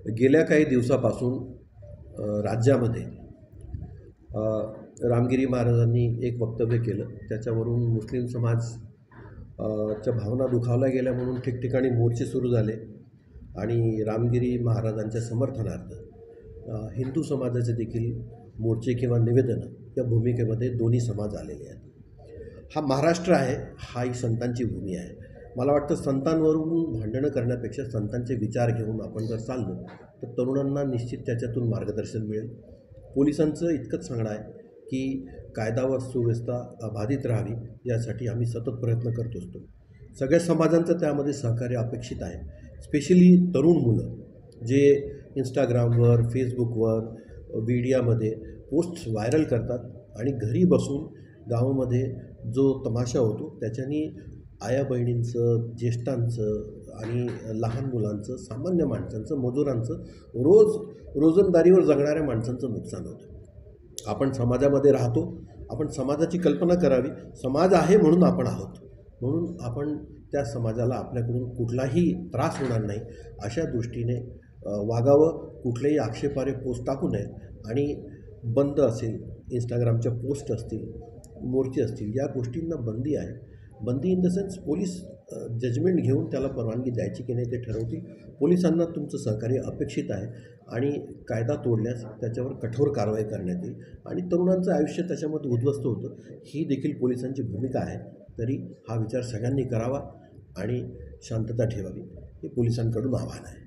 गेल्या काही दिवसापासून राज्यामध्ये रामगिरी महाराजांनी एक वक्तव्य केलं. त्याच्यावरून मुस्लिम समाज च्या भावना दुखावल्या गेल्या म्हणून ठिकठिकाणी मोर्चे सुरू झाले आणि रामगिरी महाराजांच्या समर्थनार्थ हिंदू समाजाचे देखील मोर्चे किंवा निवेदनं या भूमिकेमध्ये दोन्ही समाज आलेले आहेत. हा महाराष्ट्र आहे, हा ही संतांची भूमी आहे. मला वाटतं संतांवरून भांडणं करण्यापेक्षा संतांचे विचार घेऊन आपण जर चाललो तर तरुणांना निश्चित त्याच्यातून मार्गदर्शन मिळेल. पोलिसांचं इतकंच सांगणं आहे की कायदा व सुव्यवस्था अबाधित राहावी यासाठी आम्ही सतत प्रयत्न करत असतो. सगळ्या समाजांचं त्यामध्ये सहकार्य अपेक्षित आहे. स्पेशली तरुण मुलं जे इंस्टाग्रामवर, फेसबुकवर, मीडियामध्ये पोस्ट व्हायरल करतात आणि घरी बसून गावामध्ये जो तमाशा होतो त्याच्यानी आया बहिणींचं, ज्येष्ठांचं आणि लहान मुलांचं, सामान्य माणसांचं, मजुरांचं, रोजंदारीवर जगणाऱ्या माणसांचं नुकसान होतं. आपण समाजामध्ये राहतो, आपण समाजाची कल्पना करावी. समाज आहे म्हणून आपण आहोत, म्हणून आपण त्या समाजाला आपल्याकडून कुठलाही त्रास होणार नाही अशा दृष्टीने वागावं. कुठलेही आक्षेपार्ह पोस्ट टाकू नयेत आणि बंद असेल, इंस्टाग्रामच्या पोस्ट असतील, मोर्चे असतील, या गोष्टींना बंदी आहे. बंदी in the sense police judgement घेऊन त्याला परवानगी द्यायची की नाही ते ठरवतील. पोलिसांना तुमचं सहकार्य अपेक्षित आहे आणि कायदा तोडल्यास त्याच्यावर कठोर कारवाई करण्यात येईल आणि तरुणांचं आयुष्य त्याच्यामध्ये उद्ध्वस्त होतं. ही देखील पोलिसांची भूमिका आहे. तरी हा विचार सगळ्यांनी करावा आणि शांतता ठेवावी हे पोलिसांकडून आव्हान आहे.